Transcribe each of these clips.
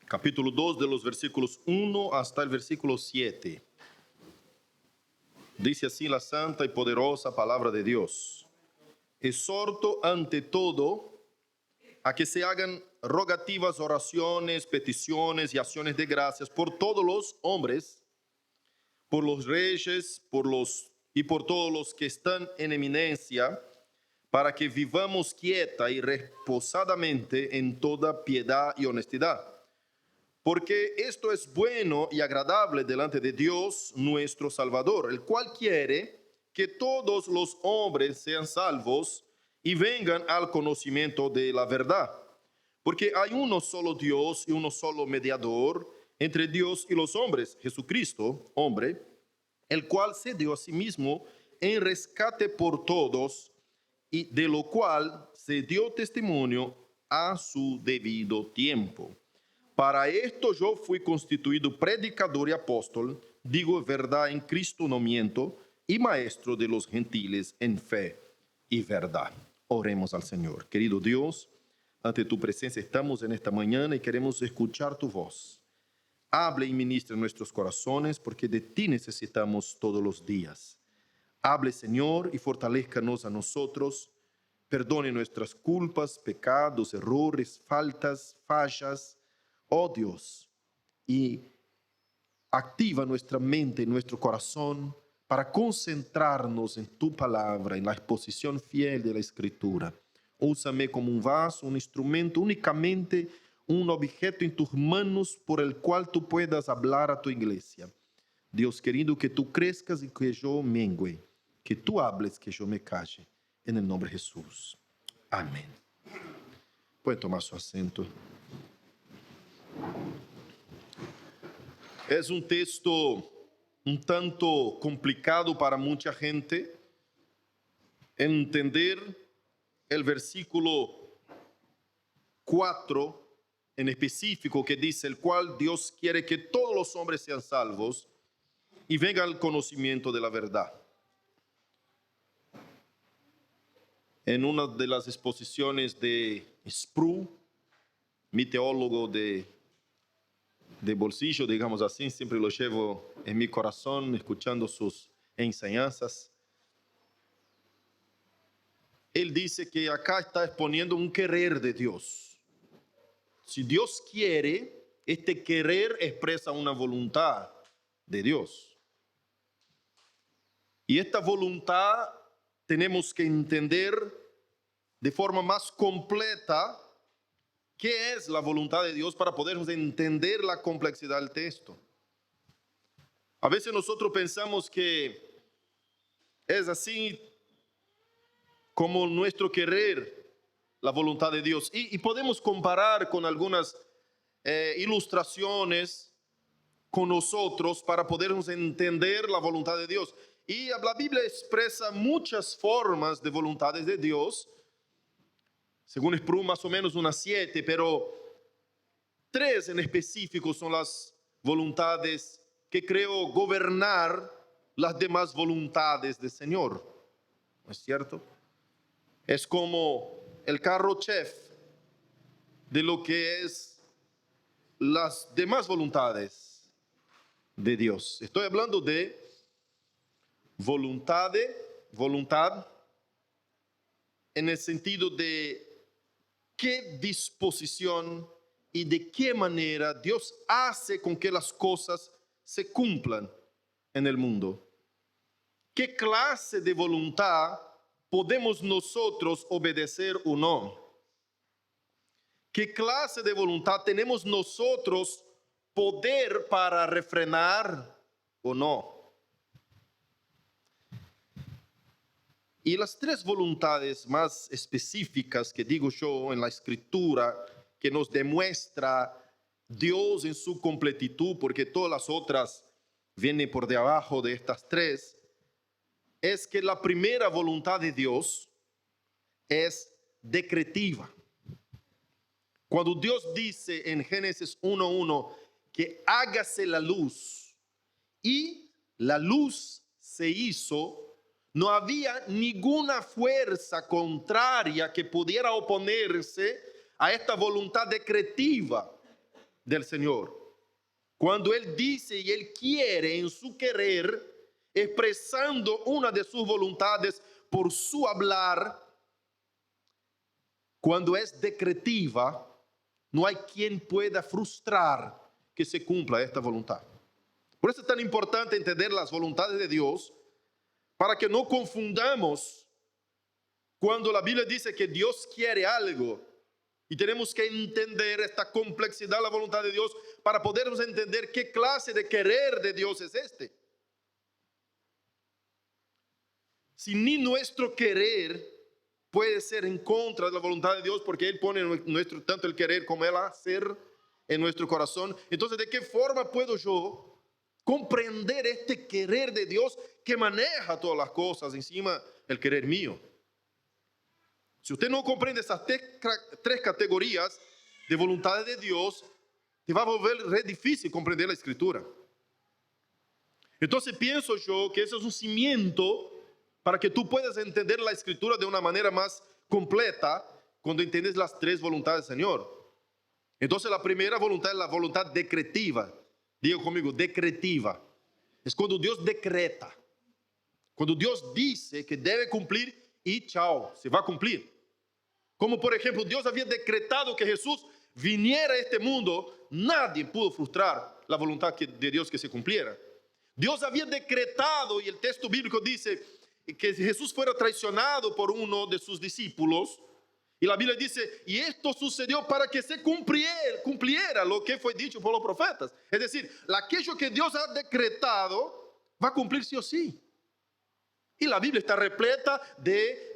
capítulo 2 de los versículos 1 hasta el versículo 7. Dice así la santa y poderosa palabra de Dios. Exhorto ante todo a que se hagan rogativas, oraciones, peticiones y acciones de gracias por todos los hombres, por los reyes, y por todos los que están en eminencia, para que vivamos quieta y reposadamente en toda piedad y honestidad. Porque esto es bueno y agradable delante de Dios nuestro Salvador, el cual quiere que todos los hombres sean salvos y vengan al conocimiento de la verdad. Porque hay uno solo Dios y uno solo mediador entre Dios y los hombres, Jesucristo, hombre, el cual se dio a sí mismo en rescate por todos, y de lo cual se dio testimonio a su debido tiempo. Para esto yo fui constituido predicador y apóstol, digo verdad en Cristo, no miento, y maestro de los gentiles en fe y verdad. Oremos al Señor. Querido Dios, ante tu presencia estamos en esta mañana y queremos escuchar tu voz. Hable y ministre en nuestros corazones, porque de ti necesitamos todos los días. Hable, Señor, y fortalezcanos a nosotros. Perdone nuestras culpas, pecados, errores, fallas, oh Dios, y activa nuestra mente y nuestro corazón para concentrarnos en tu palabra, en la exposición fiel de la Escritura. Úsame como un vaso, un instrumento, únicamente un objeto en tus manos por el cual tú puedas hablar a tu iglesia. Dios querido, que tú crezcas y que yo mengue, que tú hables, que yo me calle, en el nombre de Jesús. Amén. Puede tomar su asiento. Es un texto un tanto complicado para mucha gente entender el versículo 4 en específico, que dice, el cual Dios quiere que todos los hombres sean salvos y vengan al conocimiento de la verdad. En una de las exposiciones de Sproul, mi teólogo de bolsillo, digamos así, siempre lo llevo en mi corazón, escuchando sus enseñanzas. Él dice que acá está exponiendo un querer de Dios. Si Dios quiere, este querer expresa una voluntad de Dios. Y esta voluntad tenemos que entender de forma más completa qué es la voluntad de Dios para poder entender la complejidad del texto. A veces nosotros pensamos que es así como nuestro querer, la voluntad de Dios. Y podemos comparar con algunas ilustraciones con nosotros para podernos entender la voluntad de Dios. Y la Biblia expresa muchas formas de voluntades de Dios, según Sproul más o menos unas 7, pero 3 en específico son las voluntades que creo gobernar las demás voluntades del Señor. ¿No es cierto? Es como el carro chef de lo que es las demás voluntades de Dios. Estoy hablando de voluntad en el sentido de qué disposición y de qué manera Dios hace con que las cosas se cumplan en el mundo. ¿Qué clase de voluntad podemos nosotros obedecer o no? ¿Qué clase de voluntad tenemos nosotros poder para refrenar o no? Y las 3 voluntades más específicas que digo yo en la Escritura, que nos demuestra Dios en su completitud, porque todas las otras vienen por debajo de estas 3, es que la primera voluntad de Dios es decretiva. Cuando Dios dice en Génesis 1:1 que hágase la luz y la luz se hizo, no había ninguna fuerza contraria que pudiera oponerse a esta voluntad decretiva del Señor. Cuando Él dice y Él quiere en su querer, expresando una de sus voluntades por su hablar, cuando es decretiva, no hay quien pueda frustrar que se cumpla esta voluntad. Por eso es tan importante entender las voluntades de Dios, para que no confundamos cuando la Biblia dice que Dios quiere algo. Y tenemos que entender esta complejidad de la voluntad de Dios para podernos entender qué clase de querer de Dios es este. Si ni nuestro querer puede ser en contra de la voluntad de Dios, porque Él pone nuestro, tanto el querer como el hacer en nuestro corazón, entonces ¿de qué forma puedo yo comprender este querer de Dios que maneja todas las cosas encima del querer mío? Si usted no comprende estas tres categorías de voluntades de Dios, te va a volver re difícil comprender la Escritura. Entonces pienso yo que ese es un cimiento para que tú puedas entender la Escritura de una manera más completa cuando entiendes las tres voluntades del Señor. Entonces la primera voluntad es la voluntad decretiva. Diga conmigo, decretiva. Es cuando Dios decreta. Cuando Dios dice que debe cumplir y chao, se va a cumplir. Como por ejemplo, Dios había decretado que Jesús viniera a este mundo, nadie pudo frustrar la voluntad de Dios que se cumpliera. Dios había decretado, y el texto bíblico dice que Jesús fuera traicionado por uno de sus discípulos, y la Biblia dice, y esto sucedió para que se cumpliera lo que fue dicho por los profetas. Es decir, aquello que Dios ha decretado va a cumplir sí o sí. Y la Biblia está repleta de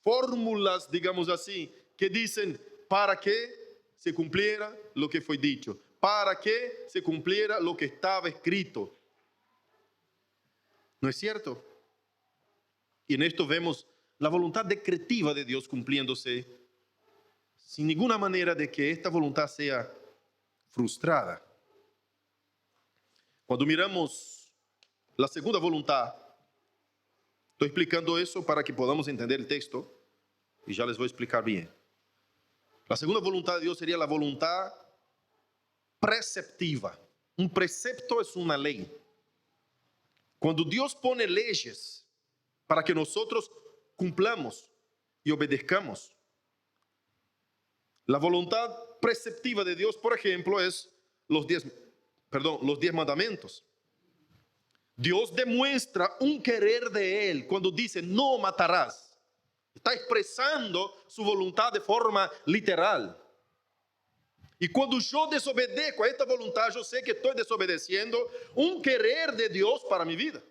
fórmulas, digamos así, que dicen para que se cumpliera lo que fue dicho, para que se cumpliera lo que estaba escrito. ¿No es cierto? Y en esto vemos la voluntad decretiva de Dios cumpliéndose sin ninguna manera de que esta voluntad sea frustrada. Cuando miramos la segunda voluntad, estoy explicando eso para que podamos entender el texto y ya les voy a explicar bien. La segunda voluntad de Dios sería la voluntad preceptiva. Un precepto es una ley. Cuando Dios pone leyes para que nosotros cumplamos y obedezcamos. La voluntad preceptiva de Dios, por ejemplo, es los 10 mandamientos. Dios demuestra un querer de Él cuando dice no matarás. Está expresando su voluntad de forma literal. Y cuando yo desobedezco a esta voluntad, yo sé que estoy desobedeciendo un querer de Dios para mi vida.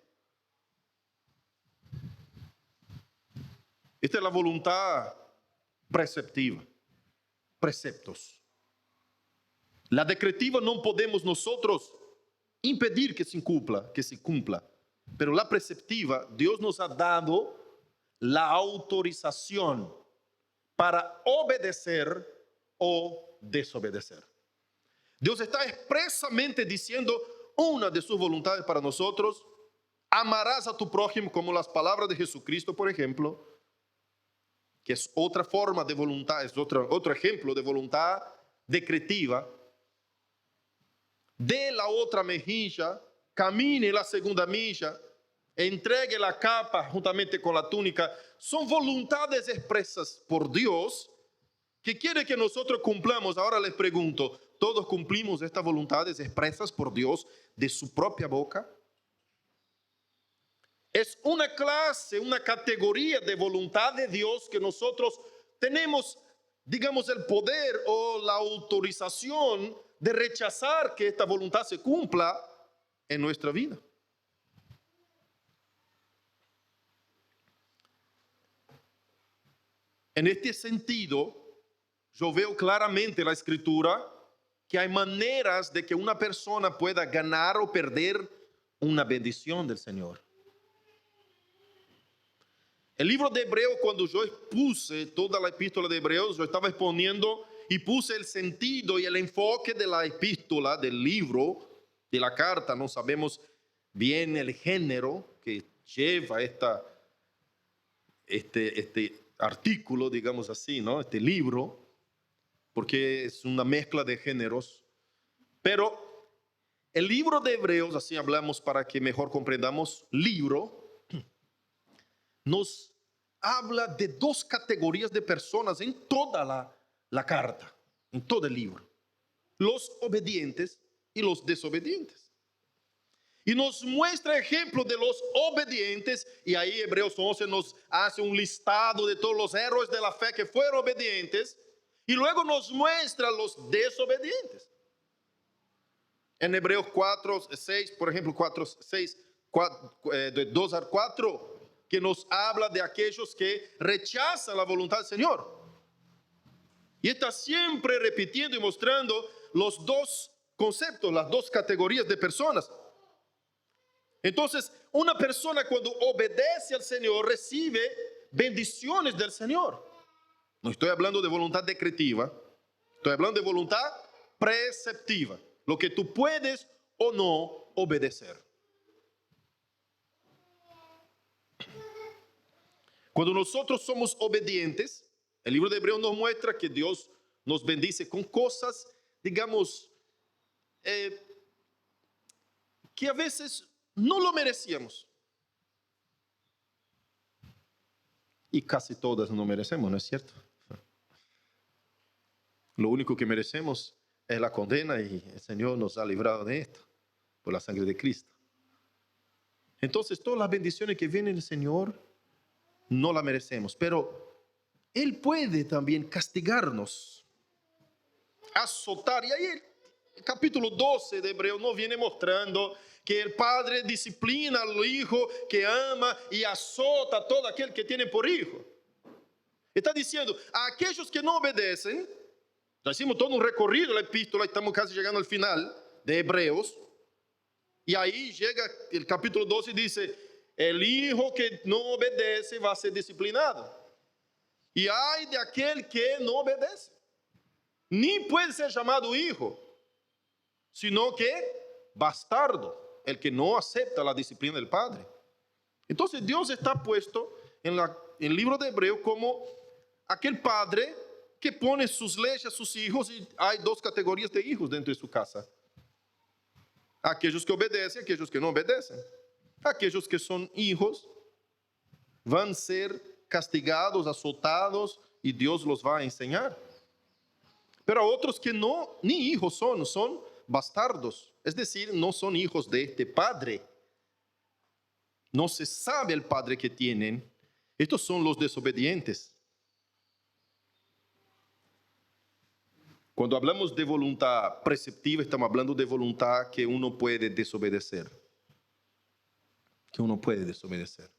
Esta es la voluntad preceptiva. Preceptos. La decretiva no podemos nosotros impedir que se cumpla. Pero la preceptiva, Dios nos ha dado la autorización para obedecer o desobedecer. Dios está expresamente diciendo una de sus voluntades para nosotros: amarás a tu prójimo, como las palabras de Jesucristo, por ejemplo, que es otra forma de voluntad, es otro ejemplo de voluntad decretiva. Dé la otra mejilla, camine la segunda milla, entregue la capa juntamente con la túnica. Son voluntades expresas por Dios que quiere que nosotros cumplamos. Ahora les pregunto, ¿todos cumplimos estas voluntades expresas por Dios de su propia boca? Es una clase, una categoría de voluntad de Dios que nosotros tenemos, digamos, el poder o la autorización de rechazar que esta voluntad se cumpla en nuestra vida. En este sentido, yo veo claramente en la Escritura que hay maneras de que una persona pueda ganar o perder una bendición del Señor. El libro de Hebreos, cuando yo expuse toda la epístola de Hebreos, yo estaba exponiendo y puse el sentido y el enfoque de la epístola, del libro, de la carta. No sabemos bien el género que lleva este artículo, digamos así, ¿no? Este libro, porque es una mezcla de géneros. Pero el libro de Hebreos, así hablamos para que mejor comprendamos, libro, nos habla de dos categorías de personas en toda la carta, en todo el libro. Los obedientes y los desobedientes. Y nos muestra ejemplo de los obedientes, y ahí Hebreos 11 nos hace un listado de todos los héroes de la fe que fueron obedientes, y luego nos muestra los desobedientes. En Hebreos 4, 6, por ejemplo, 4, 6, 4, de 2 al 4, que nos habla de aquellos que rechazan la voluntad del Señor. Y está siempre repitiendo y mostrando los dos conceptos, las dos categorías de personas. Entonces, una persona cuando obedece al Señor recibe bendiciones del Señor. No estoy hablando de voluntad decretiva, estoy hablando de voluntad preceptiva, lo que tú puedes o no obedecer. Cuando nosotros somos obedientes, el libro de Hebreos nos muestra que Dios nos bendice con cosas, digamos, que a veces no lo merecíamos. Y casi todas no merecemos, ¿no es cierto? Lo único que merecemos es la condena y el Señor nos ha librado de esto por la sangre de Cristo. Entonces, todas las bendiciones que vienen del Señor no las merecemos, pero Él puede también castigarnos, azotar. Y ahí el capítulo 12 de Hebreos nos viene mostrando que el padre disciplina al hijo que ama y azota a todo aquel que tiene por hijo. Está diciendo a aquellos que no obedecen. Ya hicimos todo un recorrido de la epístola, estamos casi llegando al final de Hebreos. Y ahí llega el capítulo 12 y dice, el hijo que no obedece va a ser disciplinado. Y hay de aquel que no obedece. Ni puede ser llamado hijo, sino que bastardo, el que no acepta la disciplina del padre. Entonces Dios está puesto en el libro de Hebreos como aquel padre que pone sus leyes a sus hijos, y hay dos categorías de hijos dentro de su casa. Aquellos que obedecen y aquellos que no obedecen. Aquellos que son hijos van a ser castigados, azotados, y Dios los va a enseñar. Pero otros que no, ni hijos son bastardos. Es decir, no son hijos de este padre. No se sabe el padre que tienen. Estos son los desobedientes. Cuando hablamos de voluntad preceptiva, estamos hablando de voluntad que uno puede desobedecer. Que uno puede desobedecer.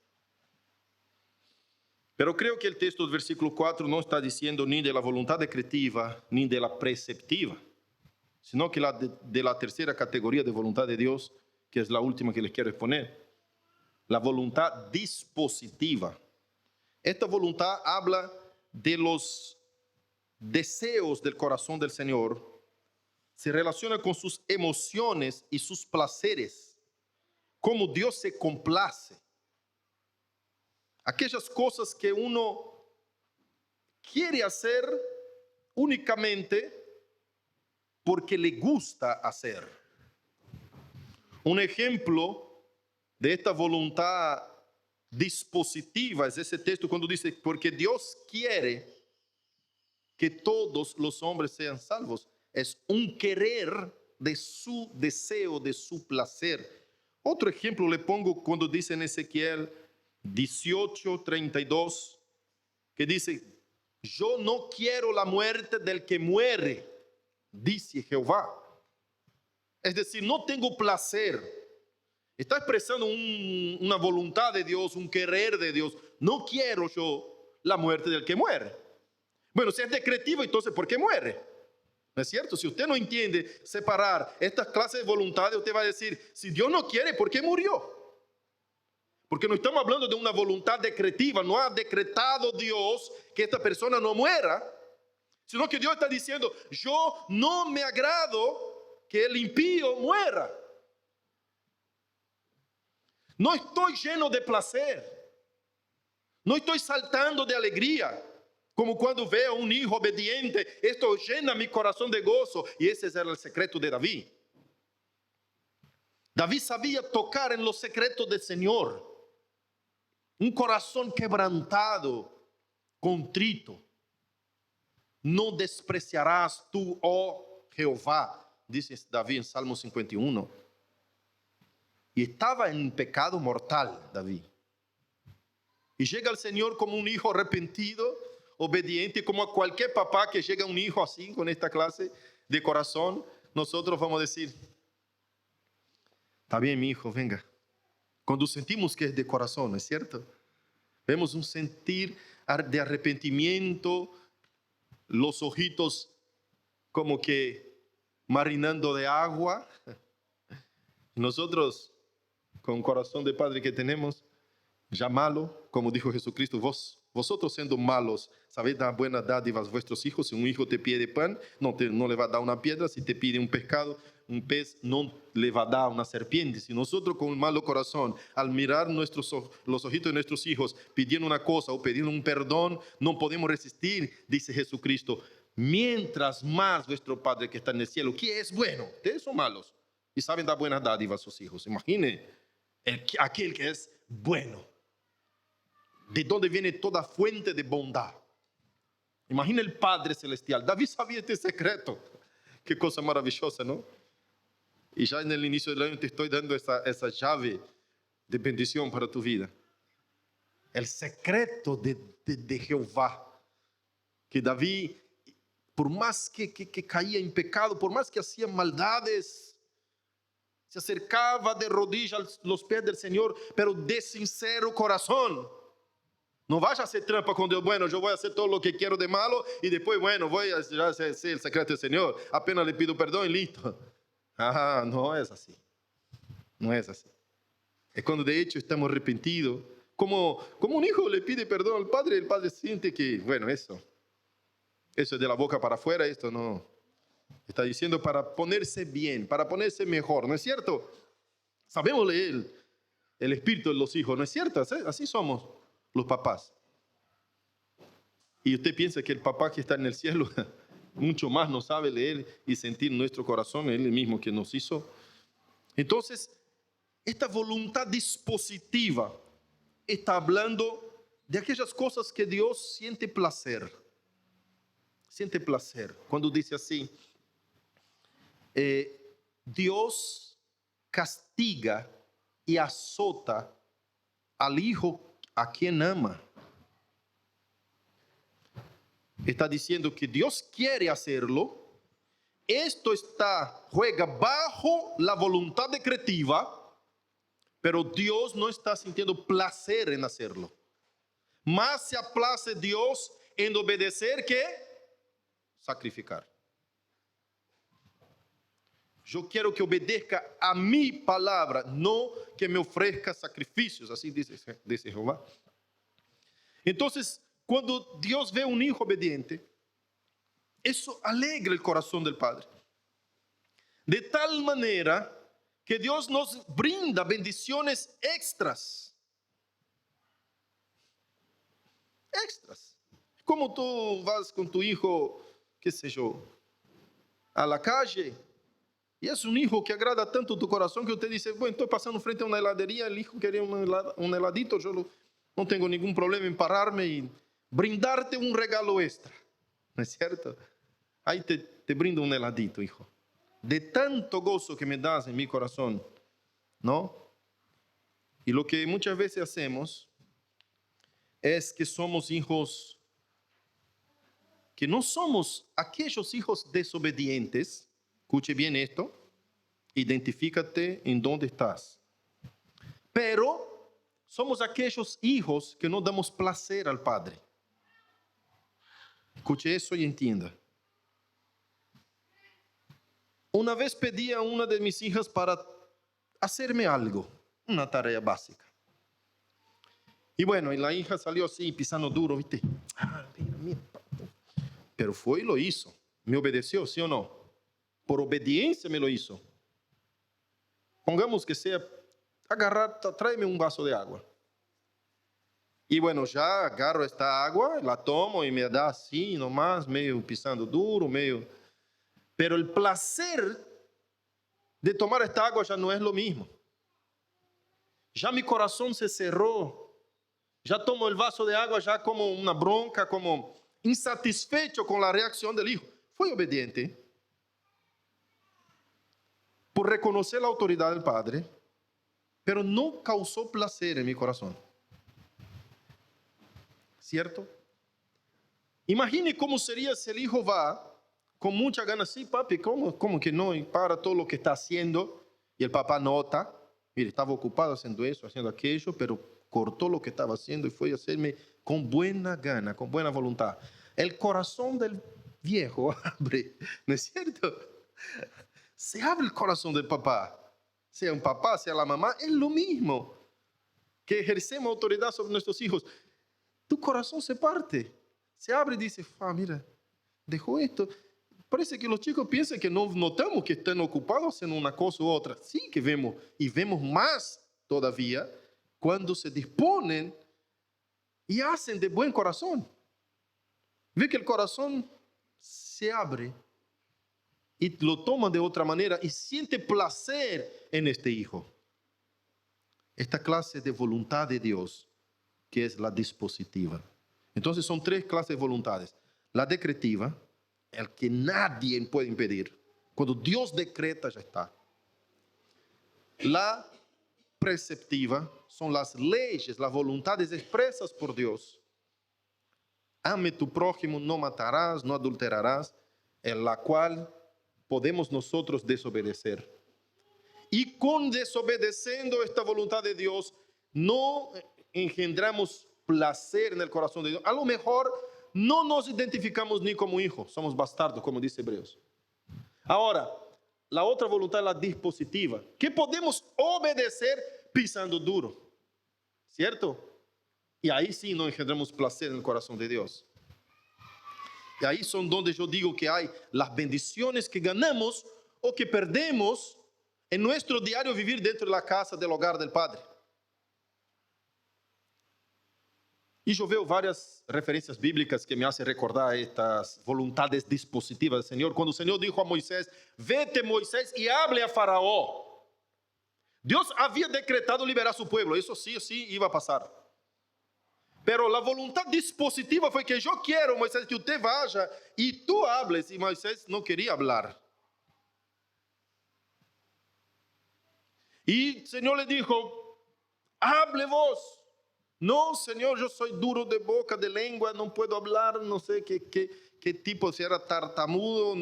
Pero creo que el texto del versículo 4 no está diciendo ni de la voluntad decretiva, ni de la preceptiva, sino que de la tercera categoría de voluntad de Dios, que es la última que les quiero exponer. La voluntad dispositiva. Esta voluntad habla de los deseos del corazón del Señor, se relaciona con sus emociones y sus placeres, cómo Dios se complace. Aquellas cosas que uno quiere hacer únicamente porque le gusta hacer. Un ejemplo de esta voluntad dispositiva es ese texto cuando dice, porque Dios quiere que todos los hombres sean salvos. Es un querer de su deseo, de su placer. Otro ejemplo le pongo cuando dice en Ezequiel 18:32, que dice, yo no quiero la muerte del que muere, dice Jehová. Es decir, no tengo placer. Está expresando una voluntad de Dios, un querer de Dios. No quiero yo la muerte del que muere. Bueno, si es decretivo, entonces ¿por qué muere? ¿No es cierto? Si usted no entiende separar estas clases de voluntades, usted va a decir, si Dios no quiere, ¿por qué murió? Porque no estamos hablando de una voluntad decretiva, no ha decretado Dios que esta persona no muera, sino que Dios está diciendo, yo no me agrado que el impío muera. No estoy lleno de placer, no estoy saltando de alegría Como cuando veo un hijo obediente, esto llena mi corazón de gozo. Y ese era el secreto de David. David sabía tocar en los secretos del Señor. Un corazón quebrantado, contrito. No despreciarás tú, oh Jehová, dice David en Salmo 51. Y estaba en pecado mortal, David. Y llega el Señor como un hijo arrepentido, obediente, como a cualquier papá que llega un hijo así, con esta clase de corazón. Nosotros vamos a decir, está bien mi hijo, venga. Cuando sentimos que es de corazón, ¿no es cierto? Vemos un sentir de arrepentimiento, los ojitos como que marinando de agua. Nosotros, con el corazón de padre que tenemos, ya malo, como dijo Jesucristo, vosotros siendo malos, sabéis dar buenas dádivas a vuestros hijos. Si un hijo te pide pan, no le va a dar una piedra. Si te pide un pescado, un pez, no le va a dar una serpiente. Si nosotros con un malo corazón, al mirar los ojitos de nuestros hijos, pidiendo una cosa o pidiendo un perdón, no podemos resistir, dice Jesucristo. Mientras más vuestro Padre que está en el cielo, que es bueno, ustedes son malos y saben dar buenas dádivas a sus hijos. Imagine aquel que es bueno. De donde viene toda fuente de bondad. Imagina el Padre Celestial. David sabía este secreto. Qué cosa maravillosa, ¿no? Y ya en el inicio del año te estoy dando esa llave de bendición para tu vida. El secreto de Jehová. Que David, por más que caía en pecado, por más que hacía maldades, se acercaba de rodillas a los pies del Señor, pero de sincero corazón. No vaya a hacer trampa con Dios. Bueno, yo voy a hacer todo lo que quiero de malo y después, bueno, voy a hacer el secreto del Señor. Apenas le pido perdón y listo. Ah, no es así. No es así. Es cuando de hecho estamos arrepentidos. Como un hijo le pide perdón al padre, el padre siente que, bueno, eso es de la boca para afuera, esto no. Está diciendo para ponerse bien, para ponerse mejor, ¿no es cierto? Sabemos leer el espíritu de los hijos, ¿no es cierto? Así somos los papás. Y usted piensa que el papá que está en el cielo mucho más nos sabe leer y sentir nuestro corazón, Él mismo que nos hizo. Entonces, esta voluntad dispositiva está hablando de aquellas cosas que Dios siente placer. Siente placer. Cuando dice así, Dios castiga y azota al hijo a quien ama. Está diciendo que Dios quiere hacerlo. Esto juega bajo la voluntad decretiva, pero Dios no está sintiendo placer en hacerlo. Más se aplace Dios en obedecer que sacrificar. Yo quiero que obedezca a mi palabra, no que me ofrezca sacrificios, así dice Jehová. Entonces, cuando Dios ve un hijo obediente, eso alegra el corazón del Padre. De tal manera que Dios nos brinda bendiciones extras. Extras. Como tú vas con tu hijo, qué sé yo, a la calle, y es un hijo que agrada tanto tu corazón que usted dice, bueno, estoy pasando frente a una heladería, el hijo quería un heladito, yo no tengo ningún problema en pararme y brindarte un regalo extra. ¿No es cierto? Ahí te brindo un heladito, hijo. De tanto gozo que me das en mi corazón, ¿no? Y lo que muchas veces hacemos es que somos hijos, que no somos aquellos hijos desobedientes. Escuche bien esto, identifícate en dónde estás. Pero somos aquellos hijos que no damos placer al Padre. Escuche eso y entienda. Una vez pedí a una de mis hijas para hacerme algo, una tarea básica. Y bueno, y la hija salió así, pisando duro, ¿viste? Mira. Pero fue y lo hizo. Me obedeció, ¿sí o no? Por obediencia me lo hizo. Pongamos que sea agarrar, tráeme un vaso de agua. Y bueno, ya agarro esta agua, la tomo y me da así nomás, medio pisando duro, medio... Pero el placer de tomar esta agua ya no es lo mismo. Ya mi corazón se cerró. Ya tomo el vaso de agua ya como una bronca, como insatisfecho con la reacción del hijo. Fui obediente por reconocer la autoridad del padre, pero no causó placer en mi corazón. ¿Cierto? Imagine cómo sería si el hijo va con mucha ganas. Sí, papi, ¿cómo que no? Y para todo lo que está haciendo. Y el papá nota, mire, estaba ocupado haciendo eso, haciendo aquello, pero cortó lo que estaba haciendo y fue a hacerme con buena gana, con buena voluntad. El corazón del viejo abre, ¿no es cierto? Se abre el corazón del papá. Sea un papá, sea la mamá, es lo mismo. Que ejercemos autoridad sobre nuestros hijos. Tu corazón se parte, se abre y dice, mira, dejó esto. Parece que los chicos piensan que no notamos que están ocupados haciendo una cosa u otra. Sí que vemos, y vemos más todavía cuando se disponen y hacen de buen corazón. Ve que el corazón se abre y lo toman de otra manera y siente placer en este hijo. Esta clase de voluntad de Dios, que es la dispositiva. Entonces son tres clases de voluntades. La decretiva, el que nadie puede impedir. Cuando Dios decreta, ya está. La preceptiva son las leyes, las voluntades expresas por Dios. Ame tu prójimo, no matarás, no adulterarás, en la cual podemos nosotros desobedecer. Y con desobedeciendo esta voluntad de Dios, no engendramos placer en el corazón de Dios. A lo mejor no nos identificamos ni como hijos, somos bastardos, como dice Hebreos. Ahora, la otra voluntad es la dispositiva, que podemos obedecer pisando duro, ¿cierto? Y ahí sí no engendramos placer en el corazón de Dios. Y ahí son donde yo digo que hay las bendiciones que ganamos o que perdemos en nuestro diario vivir dentro de la casa del hogar del Padre. Y yo veo varias referencias bíblicas que me hacen recordar estas voluntades dispositivas del Señor. Cuando el Señor dijo a Moisés, vete Moisés y hable a Faraón. Dios había decretado liberar a su pueblo, eso sí o sí iba a pasar. Pero la voluntad dispositiva fue que yo quiero, Moisés, que usted vaya y tú hables. Y Moisés no quería hablar. Y el Señor le dijo, hable vos. No, Señor, yo soy duro de boca, de lengua, no puedo hablar, no sé qué tipo, si era tartamudo.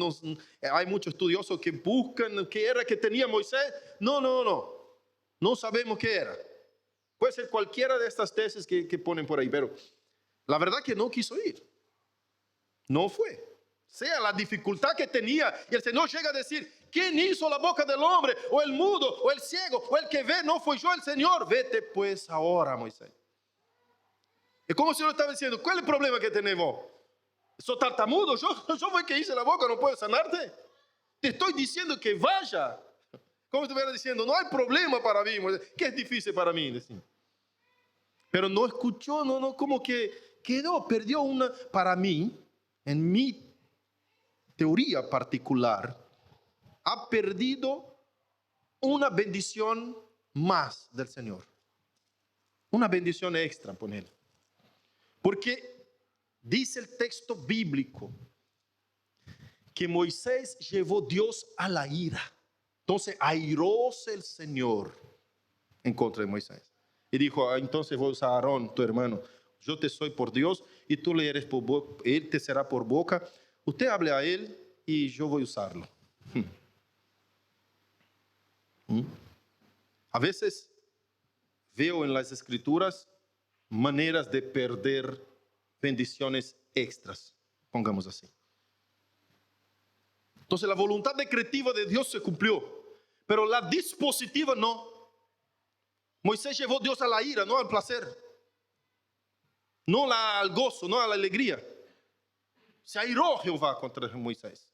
Hay muchos estudiosos que buscan qué era que tenía Moisés. No sabemos qué era. Puede ser cualquiera de estas tesis que ponen por ahí, pero la verdad que no quiso ir. No fue. Sea la dificultad que tenía, y el Señor llega a decir, ¿quién hizo la boca del hombre? O el mudo, o el ciego, o el que ve, no fui yo el Señor. Vete pues ahora, Moisés. Es como si yo estaba diciendo, ¿cuál es el problema que tenemos? ¿Sos tartamudo? Yo fui que hice la boca, no puedo sanarte. Te estoy diciendo que vaya. Como si estuviera diciendo, no hay problema para mí, Moisés. ¿Qué es difícil para mí? Decía. Pero no escuchó, como que perdió una, para mí, en mi teoría particular, ha perdido una bendición más del Señor. Una bendición extra, ponele. Porque dice el texto bíblico que Moisés llevó Dios a la ira. Entonces airóse el Señor en contra de Moisés. Y dijo, entonces vos, Aarón, tu hermano, yo te soy por Dios y tú le eres por boca, él te será por boca. Usted hable a él y yo voy a usarlo. A veces veo en las escrituras maneras de perder bendiciones extras, pongamos así. Entonces la voluntad decretiva de Dios se cumplió, pero la dispositiva no. Moisés llevó a Dios a la ira, no al placer, no al gozo, no a la alegría. Se airó Jehová contra Moisés.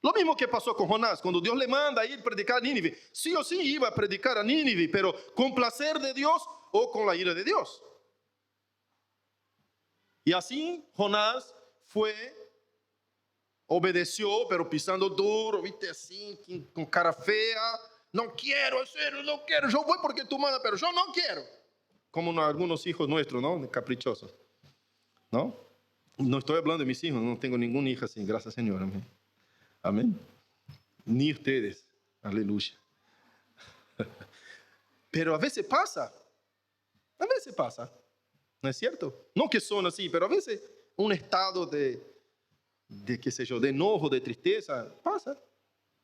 Lo mismo que pasó con Jonás, cuando Dios le manda a ir a predicar a Nínive. Sí o sí iba a predicar a Nínive, pero con placer de Dios o con la ira de Dios. Y así Jonás fue, obedeció, pero pisando duro, viste, así, con cara fea. No quiero, en serio, no quiero. Yo voy porque tú mandas, pero yo no quiero. Como algunos hijos nuestros, ¿no? Caprichosos, ¿no? No estoy hablando de mis hijos, no tengo ninguna hija así, gracias Señor, amén. Amén. Ni ustedes, aleluya. Pero a veces pasa, ¿no es cierto? No que son así, pero a veces un estado de qué sé yo, de enojo, de tristeza, pasa,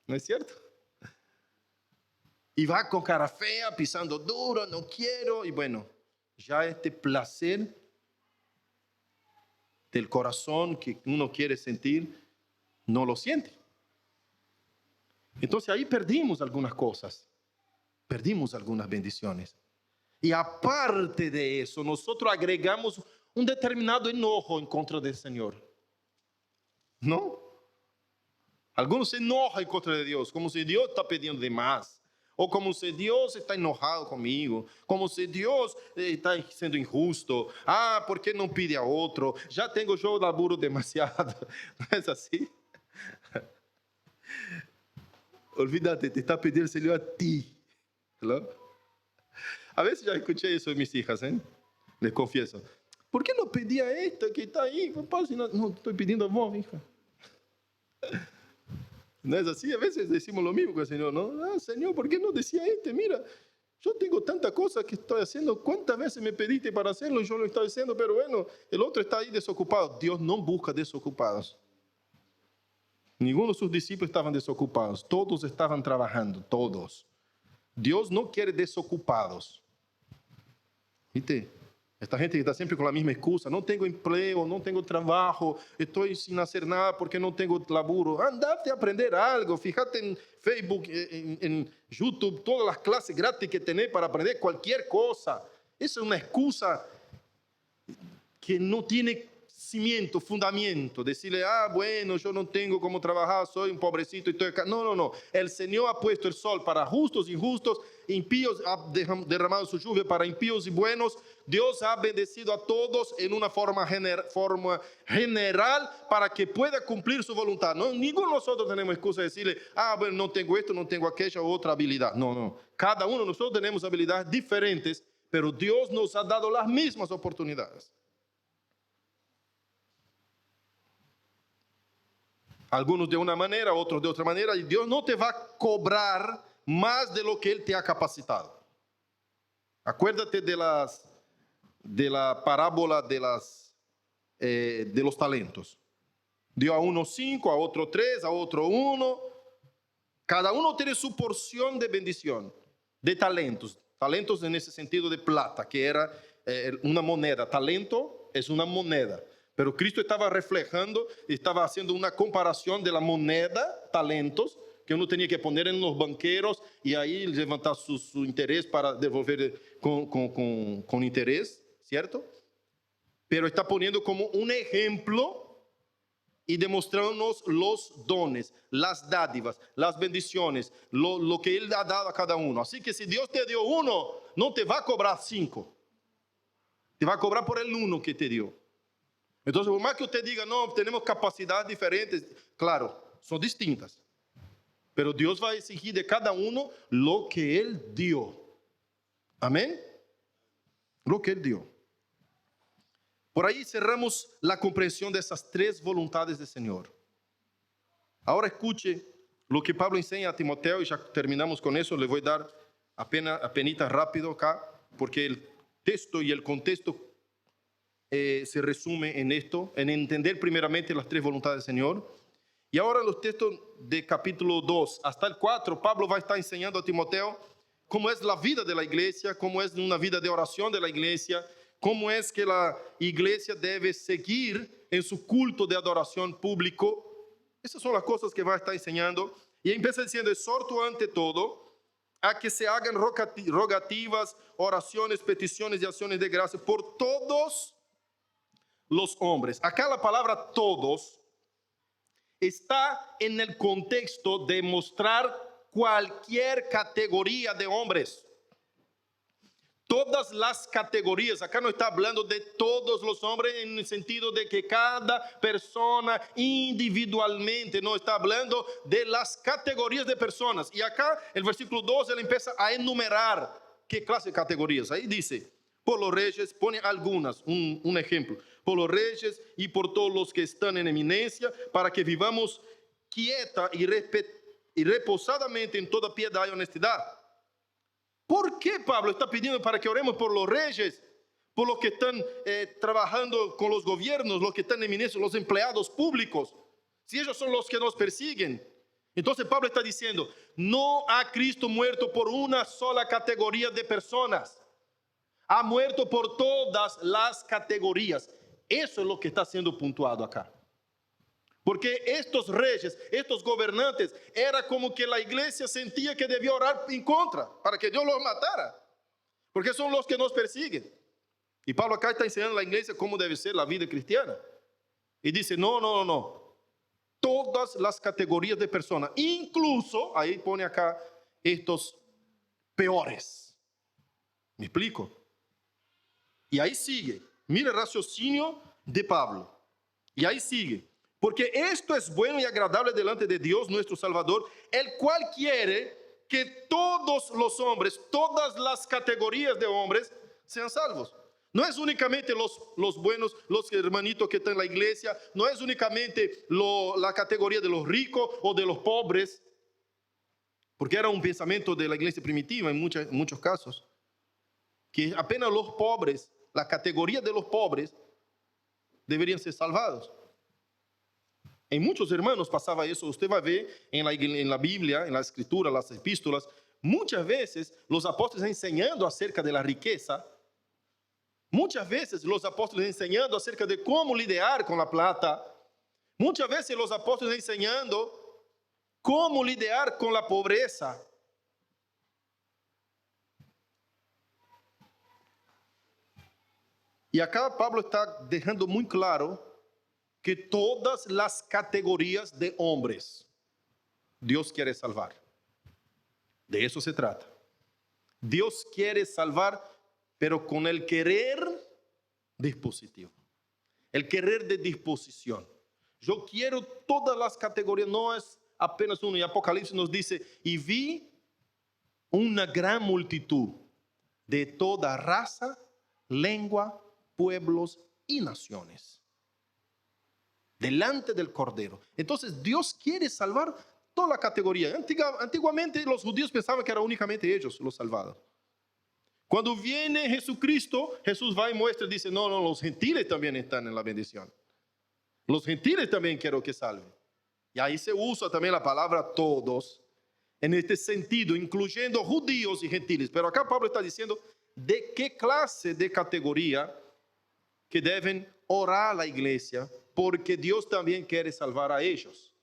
¿no es cierto? Y va con cara fea, pisando duro, no quiero, y bueno, ya este placer del corazón que uno quiere sentir, no lo siente. Entonces ahí perdimos algunas cosas, perdimos algunas bendiciones. Y aparte de eso, nosotros agregamos un determinado enojo en contra del Señor. ¿No? Algunos se enojan en contra de Dios, como si Dios está pidiendo de más. O como si Dios está enojado conmigo. Como si Dios está siendo injusto. Ah, ¿por qué no pide a otro? Ya tengo yo laburo demasiado. ¿No es así? Olvídate, te está pidiendo el Señor a ti. ¿No? A veces ya escuché eso de mis hijas, ¿eh? Les confieso. ¿Por qué no pedí a esta que está ahí? Papá, si no estoy pidiendo a vos, hija. No es así, a veces decimos lo mismo con el Señor, ¿no? Ah, Señor, ¿por qué no decía este? Mira, yo tengo tantas cosas que estoy haciendo, ¿cuántas veces me pediste para hacerlo y yo lo estoy haciendo? Pero bueno, el otro está ahí desocupado. Dios no busca desocupados. Ninguno de sus discípulos estaban desocupados, todos estaban trabajando, todos. Dios no quiere desocupados. ¿Viste? Esta gente que está siempre con la misma excusa, no tengo empleo, no tengo trabajo, estoy sin hacer nada porque no tengo laburo. Andate a aprender algo, fíjate en Facebook, en YouTube, todas las clases gratis que tenés para aprender cualquier cosa. Esa es una excusa que no tiene cimiento, fundamento. Decirle, bueno, yo no tengo cómo trabajar, soy un pobrecito y estoy acá. No, no, no. El Señor ha puesto el sol para justos y injustos, impíos, ha derramado su lluvia para impíos y buenos. Dios ha bendecido a todos en una forma general para que pueda cumplir su voluntad. No, ninguno de nosotros tenemos excusa de decirle, bueno, no tengo esto, no tengo aquella u otra habilidad. No, no. Cada uno de nosotros tenemos habilidades diferentes, pero Dios nos ha dado las mismas oportunidades. Algunos de una manera, otros de otra manera, y Dios no te va a cobrar más de lo que Él te ha capacitado. Acuérdate de la parábola de los talentos. Dio a uno 5, a otro 3, a otro 1. Cada uno tiene su porción de bendición, de talentos. Talentos en ese sentido de plata, que era una moneda. Talento es una moneda. Pero Cristo estaba reflejando, estaba haciendo una comparación de la moneda, talentos, que uno tenía que poner en los banqueros y ahí levantar su interés para devolver con interés, ¿cierto? Pero está poniendo como un ejemplo y demostrándonos los dones, las dádivas, las bendiciones, lo que Él ha dado a cada uno. Así que si Dios te dio 1, no te va a cobrar 5. Te va a cobrar por el 1 que te dio. Entonces, por más que usted diga, no, tenemos capacidades diferentes, claro, son distintas. Pero Dios va a exigir de cada uno lo que Él dio. Amén. Lo que Él dio. Por ahí cerramos la comprensión de esas 3 voluntades del Señor. Ahora escuche lo que Pablo enseña a Timoteo y ya terminamos con eso. Le voy a dar apenas rápido acá, porque el texto y el contexto se resume en esto, en entender primeramente las 3 voluntades del Señor. Y ahora en los textos de capítulo 2 hasta el 4, Pablo va a estar enseñando a Timoteo cómo es la vida de la iglesia, cómo es una vida de oración de la iglesia, cómo es que la iglesia debe seguir en su culto de adoración público. Esas son las cosas que va a estar enseñando. Y empieza diciendo, exhorto ante todo a que se hagan rogativas, oraciones, peticiones y acciones de gracia por todos los hombres. Acá la palabra todos está en el contexto de mostrar cualquier categoría de hombres. todas las categorías. Acá no está hablando de todos los hombres en el sentido de que cada persona individualmente, no, está hablando de las categorías de personas. Y acá el versículo 2 él empieza a enumerar qué clase de categorías. Ahí dice, por los reyes, pone algunas, un ejemplo, por los reyes y por todos los que están en eminencia, para que vivamos quieta y reposadamente en toda piedad y honestidad. ¿Por qué Pablo está pidiendo para que oremos por los reyes, por los que están trabajando con los gobiernos, los que están en eminencia, los empleados públicos? Si ellos son los que nos persiguen. Entonces Pablo está diciendo, no ha Cristo muerto por una sola categoría de personas. Ha muerto por todas las categorías. Eso es lo que está siendo puntuado acá. Porque estos reyes, estos gobernantes, era como que la iglesia sentía que debía orar en contra, para que Dios los matara. Porque son los que nos persiguen. Y Pablo acá está enseñando a la iglesia cómo debe ser la vida cristiana. Y dice, no. Todas las categorías de personas, incluso, ahí pone acá, estos peores. ¿Me explico? Y ahí sigue. Mira el raciocinio de Pablo. Y ahí sigue. Porque esto es bueno y agradable delante de Dios nuestro Salvador, el cual quiere que todos los hombres, todas las categorías de hombres sean salvos. No es únicamente los buenos, los hermanitos que están en la iglesia, no es únicamente la categoría de los ricos o de los pobres, porque era un pensamiento de la iglesia primitiva en muchos casos, que apenas los pobres, la categoría de los pobres, deberían ser salvados. En muchos hermanos pasaba eso. Usted va a ver en la Biblia, en la escritura, las epístolas, muchas veces los apóstoles enseñando acerca de la riqueza, muchas veces los apóstoles enseñando acerca de cómo lidiar con la plata, muchas veces los apóstoles enseñando cómo lidiar con la pobreza. Y acá Pablo está dejando muy claro que todas las categorías de hombres Dios quiere salvar. De eso se trata. Dios quiere salvar, pero con el querer dispositivo. El querer de disposición. Yo quiero todas las categorías, no es apenas uno. Y Apocalipsis nos dice, y vi una gran multitud de toda raza, lengua, pueblos y naciones delante del Cordero. Entonces Dios quiere salvar toda la categoría. Antiguamente los judíos pensaban que era únicamente ellos los salvados. Cuando viene Jesucristo, Jesús va y muestra y dice, no, los gentiles también están en la bendición. Los gentiles también quiero que salven. Y ahí se usa también la palabra todos, en este sentido, incluyendo judíos y gentiles. Pero acá Pablo está diciendo de qué clase de categoría que deben orar a la iglesia, porque Dios también quiere salvar a ellos.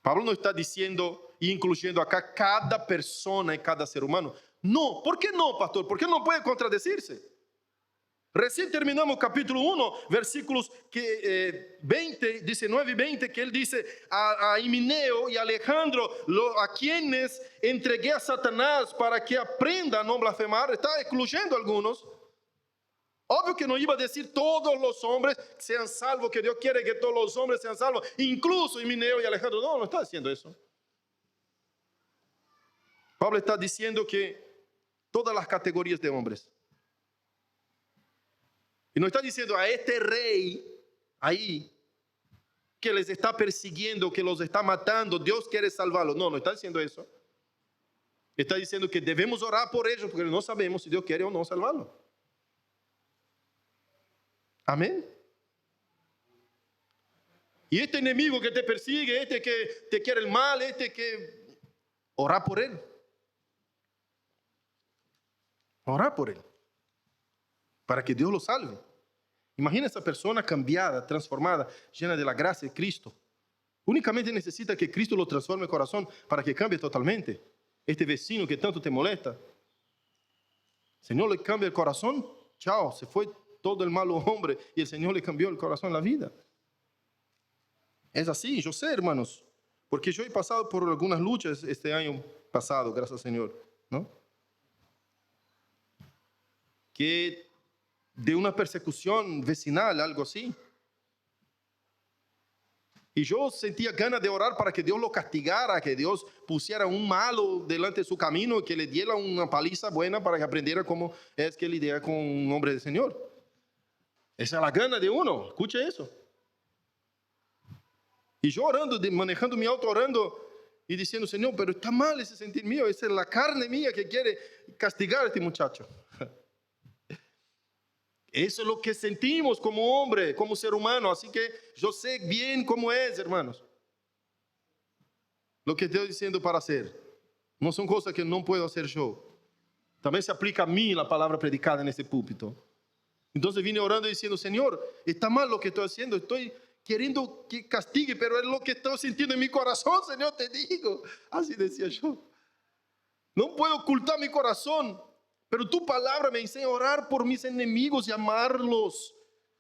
Pablo no está diciendo, incluyendo acá cada persona y cada ser humano. No, ¿por qué no, pastor? ¿Por qué no puede contradecirse? Recién terminamos capítulo 1, versículos 19 y 20, que él dice a Himeneo y Alejandro, a quienes entregué a Satanás para que aprenda a no blasfemar. Está excluyendo a algunos. Obvio que no iba a decir todos los hombres sean salvos, que Dios quiere que todos los hombres sean salvos, incluso Himeneo y Alejandro. No está diciendo eso. Pablo está diciendo que todas las categorías de hombres. Y no está diciendo a este rey ahí que les está persiguiendo, que los está matando, Dios quiere salvarlos. No está diciendo eso. Está diciendo que debemos orar por ellos porque no sabemos si Dios quiere o no salvarlos. Amén. Y este enemigo que te persigue, este que te quiere el mal, este que... Orar por él. Orar por él. Para que Dios lo salve. Imagina esa persona cambiada, transformada, llena de la gracia de Cristo. Únicamente necesita que Cristo lo transforme el corazón para que cambie totalmente. Este vecino que tanto te molesta. Señor le cambia el corazón, chao, se fue todo el malo hombre y el Señor le cambió el corazón, la vida. Es así, yo sé, hermanos, porque yo he pasado por algunas luchas este año pasado, gracias al Señor, ¿no? que de una persecución vecinal, algo así. Y yo sentía ganas de orar para que Dios lo castigara, que Dios pusiera un malo delante de su camino y que le diera una paliza buena para que aprendiera cómo es que lidia con un hombre del Señor. Esa es la gana de uno, escuche eso. Y yo orando, manejando mi auto, orando y diciendo, Señor, pero está mal ese sentir mío, esa es la carne mía que quiere castigar a este muchacho. Eso es lo que sentimos como hombre, como ser humano. Así que yo sé bien cómo es, hermanos. Lo que estoy diciendo para hacer. No son cosas que no puedo hacer yo. También se aplica a mí la palabra predicada en este púlpito. Entonces vine orando y diciendo, Señor, está mal lo que estoy haciendo. Estoy queriendo que castigue, pero es lo que estoy sintiendo en mi corazón, Señor, te digo. Así decía yo. No puedo ocultar mi corazón. Pero tu palabra me enseña a orar por mis enemigos y amarlos.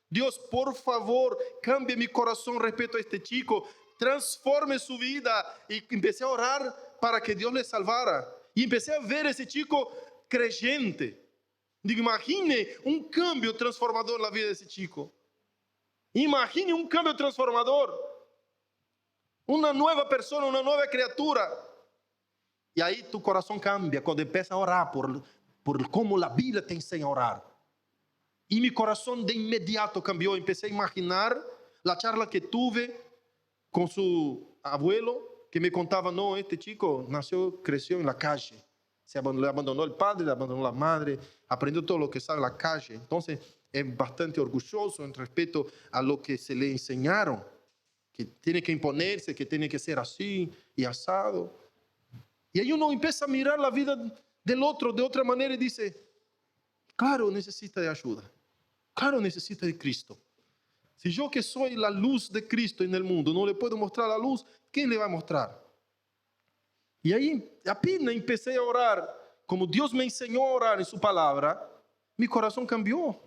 Dios, por favor, cambie mi corazón respecto a este chico. Transforme su vida. Y empecé a orar para que Dios le salvara. Y empecé a ver a ese chico creyente. Digo, imagine un cambio transformador en la vida de ese chico. Imagine un cambio transformador. Una nueva persona, una nueva criatura. Y ahí tu corazón cambia cuando empiezas a orar por cómo la Biblia te enseña a orar. Y mi corazón de inmediato cambió. Empecé a imaginar la charla que tuve con su abuelo, que me contaba, no, este chico nació, creció en la calle. Le abandonó el padre, le abandonó la madre, aprendió todo lo que sabe en la calle. Entonces es bastante orgulloso en respecto a lo que se le enseñaron, que tiene que imponerse, que tiene que ser así y asado. Y ahí uno empieza a mirar la vida del otro de otra manera y dice, claro, necesita de ayuda. Claro, necesita de Cristo. Si yo que soy la luz de Cristo en el mundo no le puedo mostrar la luz, ¿quién le va a mostrar? Y ahí apenas empecé a orar, como Dios me enseñó a orar en su palabra, mi corazón cambió.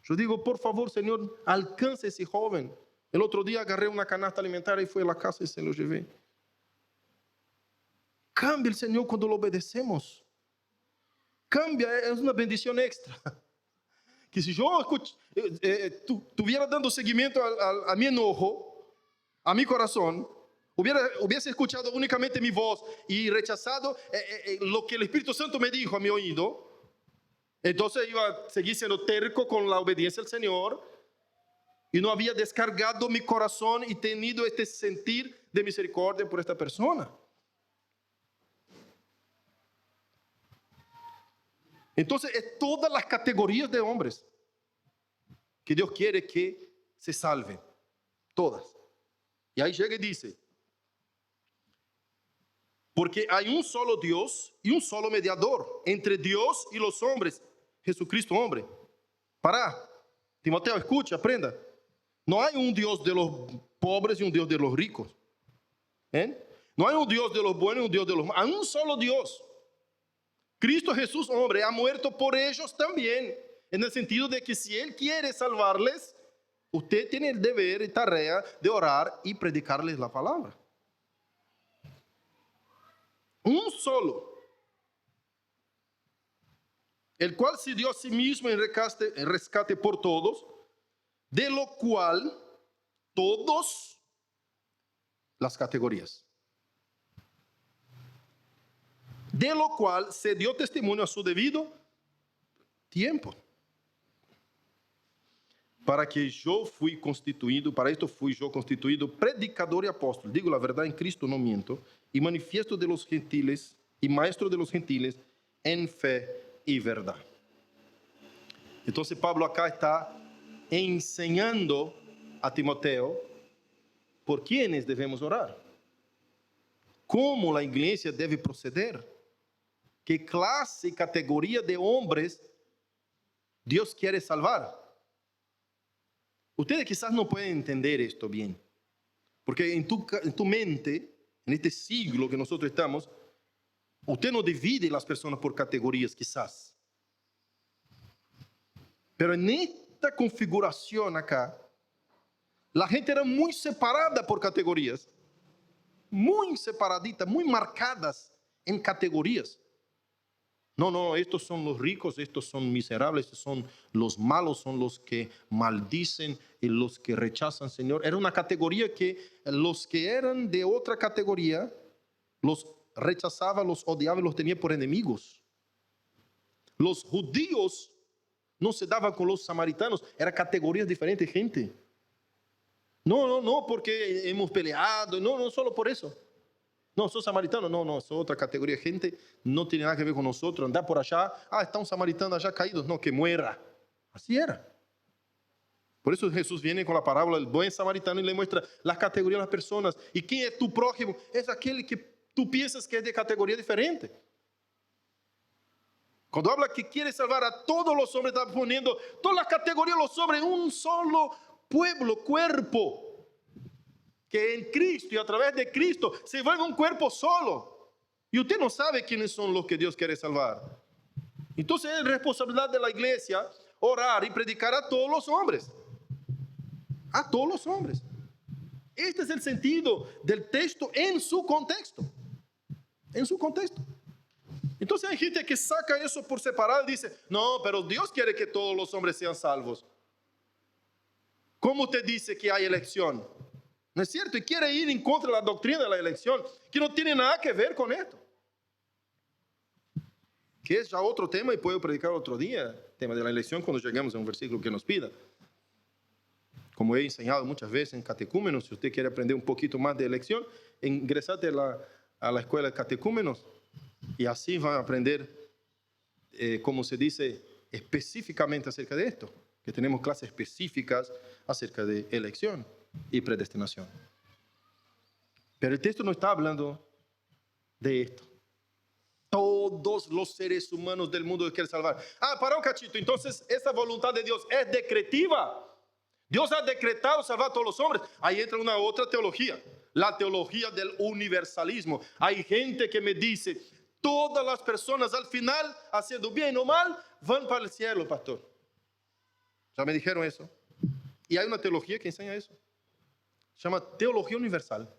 Yo digo, por favor, Señor, alcance a ese joven. El otro día agarré una canasta alimentaria y fui a la casa y se lo llevé. Cambia el Señor cuando lo obedecemos. Cambia, es una bendición extra. Que si yo estuviera dando seguimiento a mi enojo, a mi corazón, hubiese escuchado únicamente mi voz y rechazado lo que el Espíritu Santo me dijo a mi oído, entonces iba a seguir siendo terco con la obediencia al Señor y no había descargado mi corazón y tenido este sentir de misericordia por esta persona. Entonces, es todas las categorías de hombres que Dios quiere que se salven. Todas. Y ahí llega y dice, porque hay un solo Dios y un solo mediador entre Dios y los hombres, Jesucristo hombre. Para, Timoteo, escucha, aprenda. No hay un Dios de los pobres y un Dios de los ricos. No hay un Dios de los buenos y un Dios de los malos. Hay un solo Dios. Cristo Jesús, hombre, ha muerto por ellos también, en el sentido de que si Él quiere salvarles, usted tiene el deber y tarea de orar y predicarles la palabra. Un solo, el cual se dio a sí mismo en rescate por todos, de lo cual todos las categorías. De lo cual se dio testimonio a su debido tiempo. Para esto fui yo constituido predicador y apóstol, digo la verdad en Cristo, no miento, y manifiesto de los gentiles y maestro de los gentiles en fe y verdad. Entonces Pablo acá está enseñando a Timoteo por quiénes debemos orar, cómo la iglesia debe proceder, qué clase y categoría de hombres Dios quiere salvar. Ustedes quizás no pueden entender esto bien, porque en tu mente, en este siglo que nosotros estamos, usted no divide las personas por categorías quizás. Pero en esta configuración acá, la gente era muy separada por categorías, muy separadita, muy marcadas en categorías. No, no, estos son los ricos, estos son miserables, estos son los malos, son los que maldicen y los que rechazan al Señor. Era una categoría que los que eran de otra categoría los rechazaba, los odiaba y los tenía por enemigos. Los judíos no se daban con los samaritanos, eran categorías diferentes de gente. No, porque hemos peleado, no solo por eso. No, sos samaritano, no, sos otra categoría de gente, no tiene nada que ver con nosotros. Andar por allá, está un samaritano allá caído, no, que muera. Así era. Por eso Jesús viene con la parábola del buen samaritano y le muestra las categorías de las personas. ¿Y quién es tu prójimo? Es aquel que tú piensas que es de categoría diferente. Cuando habla que quiere salvar a todos los hombres, está poniendo todas las categorías de los hombres en un solo pueblo, cuerpo. Que en Cristo y a través de Cristo se vuelve un cuerpo solo. Y usted no sabe quiénes son los que Dios quiere salvar. Entonces es responsabilidad de la iglesia orar y predicar a todos los hombres. A todos los hombres. Este es el sentido del texto en su contexto. En su contexto. Entonces hay gente que saca eso por separado y dice, no, pero Dios quiere que todos los hombres sean salvos. ¿Cómo usted dice que hay elección? ¿No es cierto? Y quiere ir en contra de la doctrina de la elección, que no tiene nada que ver con esto. Que es ya otro tema y puedo predicar otro día, tema de la elección, cuando lleguemos a un versículo que nos pida. Como he enseñado muchas veces en catecúmenos, si usted quiere aprender un poquito más de elección, ingresate a la escuela de catecúmenos y así van a aprender, como se dice, específicamente acerca de esto, que tenemos clases específicas acerca de elección y predestinación. Pero el texto no está hablando de esto. Todos los seres humanos del mundo quieren salvar. Para un cachito, entonces esa voluntad de Dios es decretiva. Dios ha decretado salvar a todos los hombres. Ahí entra una otra teología, la teología del universalismo. Hay gente que me dice, todas las personas al final, haciendo bien o mal, van para el cielo, pastor. Ya me dijeron eso. Y hay una teología que enseña eso. Se llama teología universal.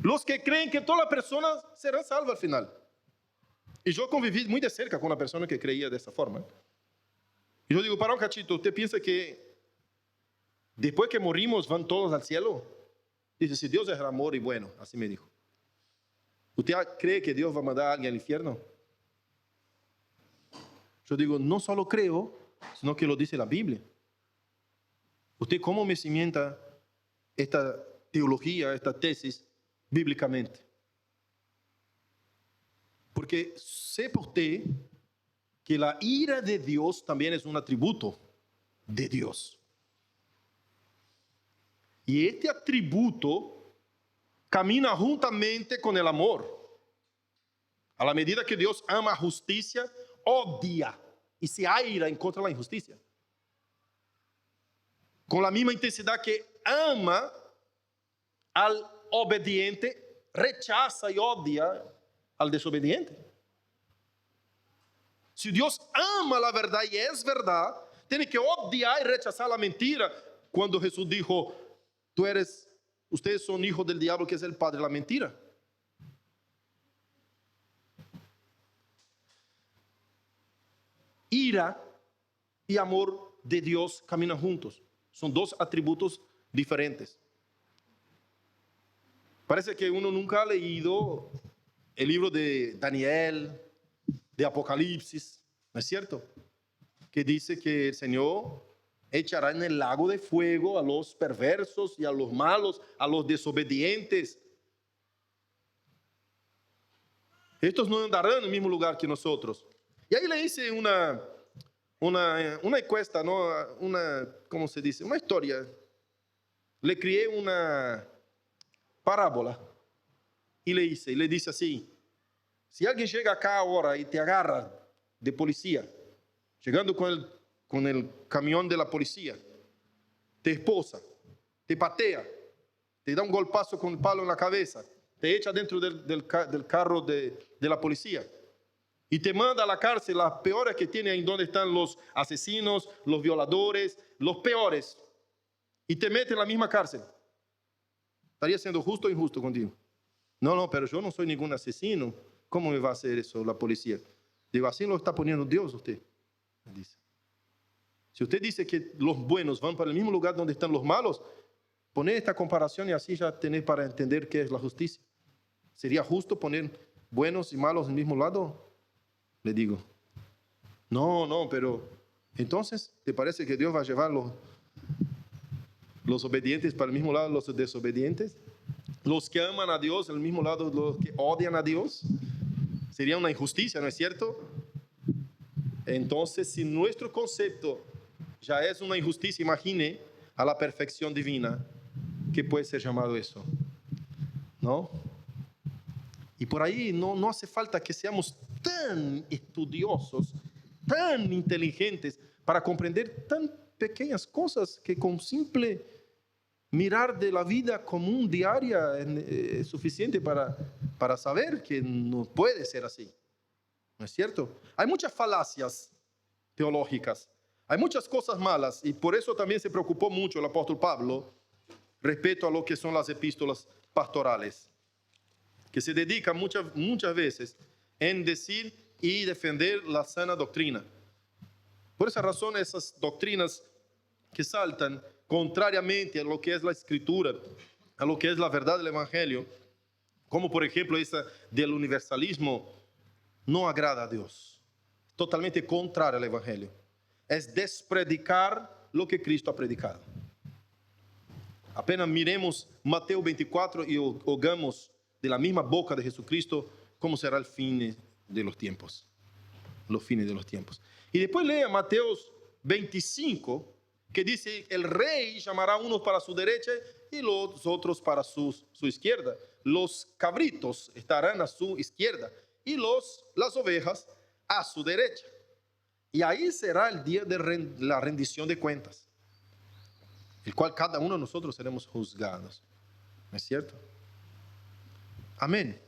Los que creen que todas las personas serán salvas al final. Y yo conviví muy de cerca con una persona que creía de esa forma. Y yo digo, para un cachito, ¿usted piensa que después que morimos van todos al cielo? Dice, si Dios es amor y bueno, así me dijo. ¿Usted cree que Dios va a mandar a alguien al infierno? Yo digo, no solo creo, sino que lo dice la Biblia. ¿Usted cómo me cimienta esta teología, esta tesis, bíblicamente? Porque sepa usted que la ira de Dios también es un atributo de Dios. Y este atributo camina juntamente con el amor. A la medida que Dios ama a justicia, odia y se aira en contra de la injusticia. Con la misma intensidad que ama al obediente, rechaza y odia al desobediente. Si Dios ama la verdad y es verdad, tiene que odiar y rechazar la mentira. Cuando Jesús dijo, ustedes son hijos del diablo, que es el padre de la mentira. Ira y amor de Dios caminan juntos. Son dos atributos diferentes. Parece que uno nunca ha leído el libro de Daniel, de Apocalipsis, ¿no es cierto? Que dice que el Señor echará en el lago de fuego a los perversos y a los malos, a los desobedientes. Estos no andarán en el mismo lugar que nosotros. Y ahí le hice una encuesta, ¿no? ¿Cómo se dice? Una historia. Le crié una parábola y le dice así: si alguien llega acá ahora y te agarra de policía, llegando con el camión de la policía, te esposa, te patea, te da un golpazo con el palo en la cabeza, te echa dentro del carro de la policía y te manda a la cárcel, las peores que tiene, en donde están los asesinos, los violadores, los peores, y te mete en la misma cárcel, ¿estaría siendo justo o injusto contigo? No, pero yo no soy ningún asesino. ¿Cómo me va a hacer eso la policía? Digo, así lo está poniendo Dios usted, me dice. Si usted dice que los buenos van para el mismo lugar donde están los malos, poner esta comparación y así ya tenés para entender qué es la justicia. ¿Sería justo poner buenos y malos en el mismo lado? Le digo, no, pero entonces, ¿te parece que Dios va a llevar los obedientes para el mismo lado, los desobedientes? Los que aman a Dios, al mismo lado, los que odian a Dios. Sería una injusticia, ¿no es cierto? Entonces, si nuestro concepto ya es una injusticia, imagine a la perfección divina, ¿qué puede ser llamado eso? ¿No? Y por ahí no hace falta que seamos tan estudiosos, tan inteligentes para comprender tan pequeñas cosas que con simple mirar de la vida común diaria es suficiente para saber que no puede ser así. ¿No es cierto? Hay muchas falacias teológicas, hay muchas cosas malas y por eso también se preocupó mucho el apóstol Pablo respecto a lo que son las epístolas pastorales, que se dedica muchas veces en decir y defender la sana doctrina. Por esa razón, esas doctrinas que saltan contrariamente a lo que es la escritura, a lo que es la verdad del evangelio, como por ejemplo esa del universalismo, no agrada a Dios. Totalmente contrario al evangelio. Es despredicar lo que Cristo ha predicado. Apenas miremos Mateo 24 y oigamos de la misma boca de Jesucristo cómo será el fin de los tiempos. Los fines de los tiempos. Y después lea Mateo 25, que dice, el rey llamará a unos para su derecha y los otros para su izquierda. Los cabritos estarán a su izquierda y las ovejas a su derecha. Y ahí será el día de la rendición de cuentas, el cual cada uno de nosotros seremos juzgados. ¿No es cierto? Amén.